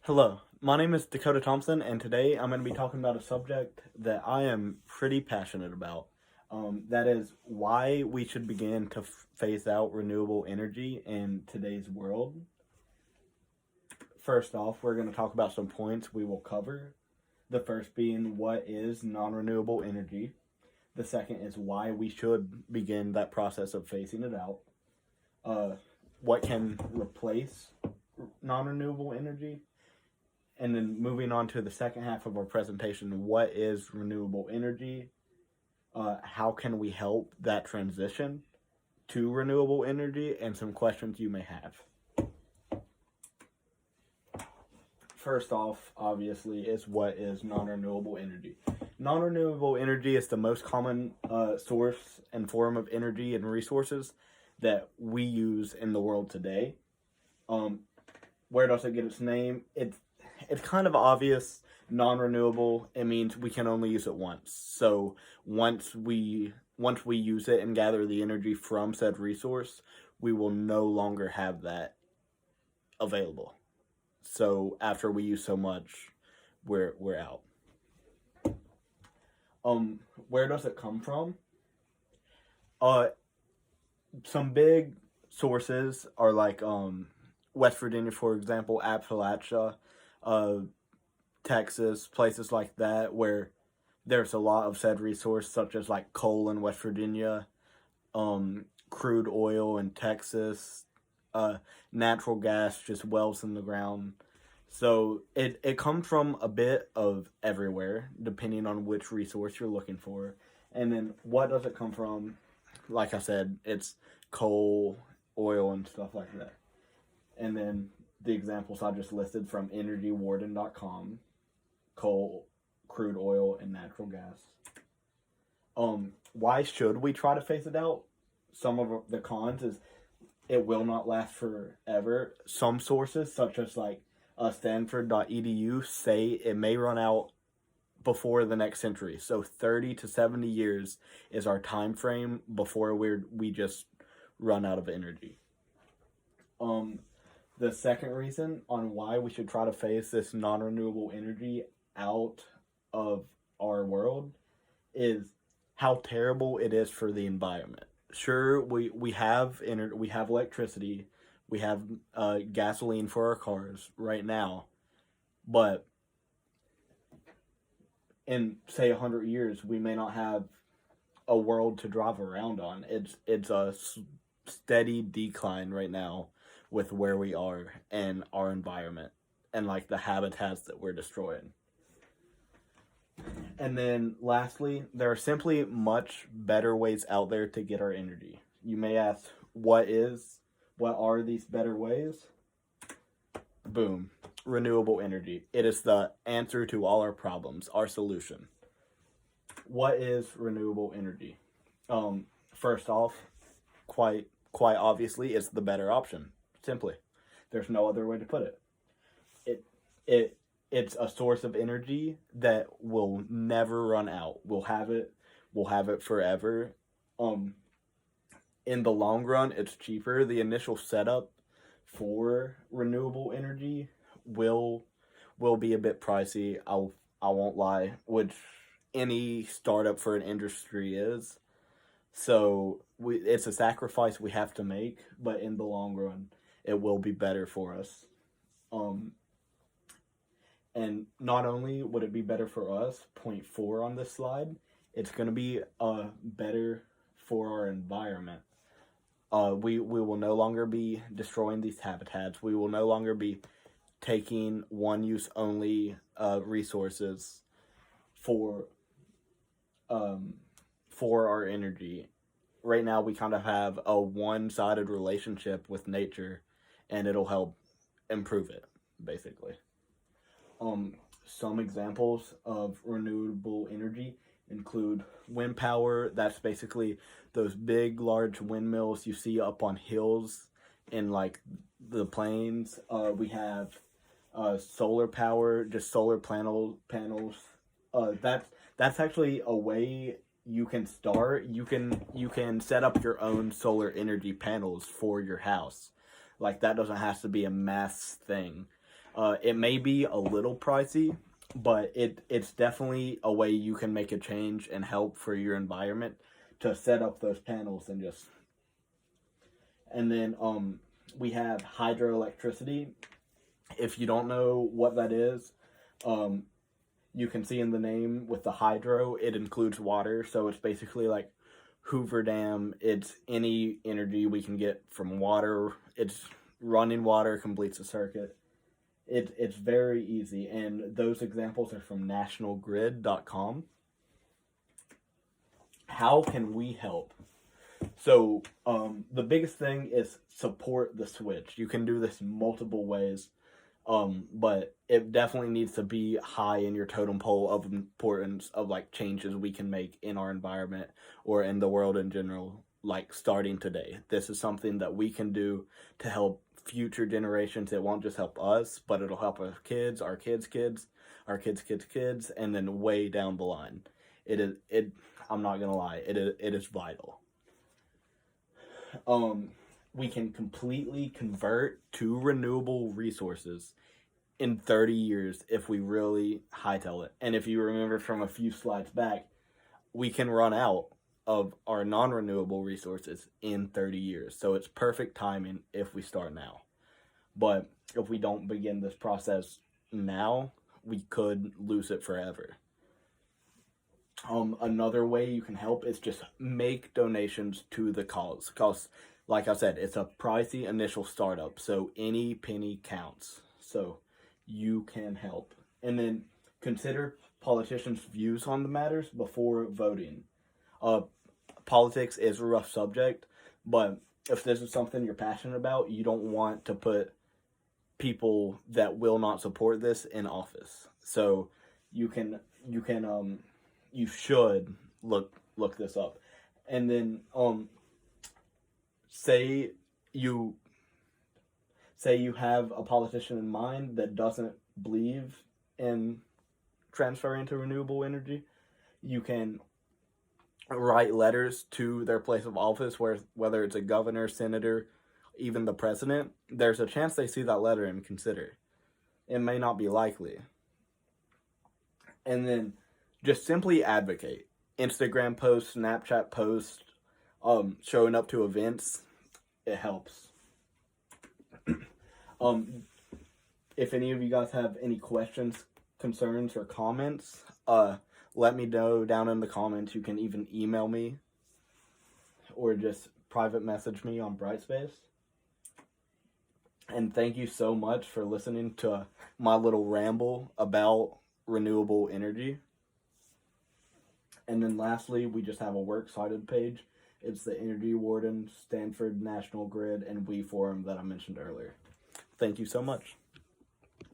Hello, my name is Dakota Thompson, and today I'm going to be talking about a subject that I am pretty passionate about. That is why we should begin to phase out renewable energy in today's world. First off, we're going to talk about some points we will cover. The first being what is non renewable energy. The second is why we should begin that process of phasing it out. What can replace non renewable energy? And then moving on to the second half of our presentation, what is renewable energy? How can we help that transition to renewable energy? And some questions you may have. First off, obviously, is what is non-renewable energy. Non-renewable energy is the most common source and form of energy and resources that we use in the world today. Where does it get its name? It's kind of obvious. Non-renewable, it means we can only use it once. So once we use it and gather the energy from said resource, we will no longer have that available. So after we use so much, we're out. Where does it come from? Some big sources are like West Virginia, for example, Appalachia, Texas, places like that where there's a lot of said resource, such as like coal in West Virginia, crude oil in Texas, natural gas, just wells in the ground. So it comes from a bit of everywhere, depending on which resource you're looking for. And then what does it come from? Like I said, it's coal, oil, and stuff like that. And then the examples I just listed from energywarden.com, coal, crude oil, and natural gas. Why should we try to phase it out? Some of the cons is it will not last forever. Some sources, such as like Stanford.edu, say it may run out before the next century. So 30 to 70 years is our time frame before we just run out of energy. The second reason on why we should try to phase this non-renewable energy out of our world is how terrible it is for the environment. Sure, we have electricity, we have gasoline for our cars right now, but in say 100 years, we may not have a world to drive around on. It's a steady decline right now with where we are and our environment and like the habitats that we're destroying. And then lastly, there are simply much better ways out there to get our energy. You may ask, what are these better ways? Boom. Renewable energy. It is the answer to all our problems, our solution. What is renewable energy? First off, quite obviously, it's the better option. Simply, there's no other way to put it. It's a source of energy that will never run out. We'll have it forever. In the long run, it's cheaper. The initial setup for renewable energy will be a bit pricey. I won't lie, which any startup for an industry is. So it's a sacrifice we have to make, but in the long run, it will be better for us. And not only would it be better for us, point 4 on this slide, it's going to be better for our environment. We will no longer be destroying these habitats. We will no longer be taking one-use only resources for our energy. Right now, we kind of have a one-sided relationship with nature, and it'll help improve it, basically. Some examples of renewable energy include wind power. That's basically those big, large windmills you see up on hills in like the plains. We have solar power, just solar panels. That's actually a way you can start. You can set up your own solar energy panels for your house. Like, that doesn't have to be a mass thing. It may be a little pricey, but it's definitely a way you can make a change and help for your environment to set up those panels and then we have hydroelectricity. If you don't know what that is, you can see in the name with the hydro, it includes water, so it's basically like Hoover Dam. It's any energy we can get from water. It's running water completes a circuit. It's very easy, and those examples are from nationalgrid.com. How can we help? So the biggest thing is support the switch. You can do this in multiple ways, but it definitely needs to be high in your totem pole of importance of like changes we can make in our environment or in the world in general, like starting today. This is something that we can do to help future generations. It won't just help us, but it'll help our kids, our kids' kids, our kids' kids' kids, and then way down the line. I'm not gonna lie, it is vital. We can completely convert to renewable resources in 30 years if we really hightail it. And if you remember from a few slides back, we can run out of our non-renewable resources in 30 years. So it's perfect timing if we start now. But if we don't begin this process now, we could lose it forever. Another way you can help is just make donations to the cause. Because, like I said, it's a pricey initial startup, so any penny counts. So you can help. And then consider politicians' views on the matters before voting. Politics is a rough subject, but if this is something you're passionate about, you don't want to put people that will not support this in office. So you should look this up. And then say you have a politician in mind that doesn't believe in transferring to renewable energy, you can write letters to their place of office, whether it's a governor, senator, even the president. There's a chance they see that letter and consider. It may not be likely. And then just simply advocate. Instagram posts, Snapchat posts, showing up to events, it helps. If any of you guys have any questions, concerns, or comments, let me know down in the comments. You can even email me or just private message me on Brightspace. And thank you so much for listening to my little ramble about renewable energy. And then lastly, we just have a works cited page. It's the Energy Warden, Stanford National Grid, and We Forum that I mentioned earlier. Thank you so much.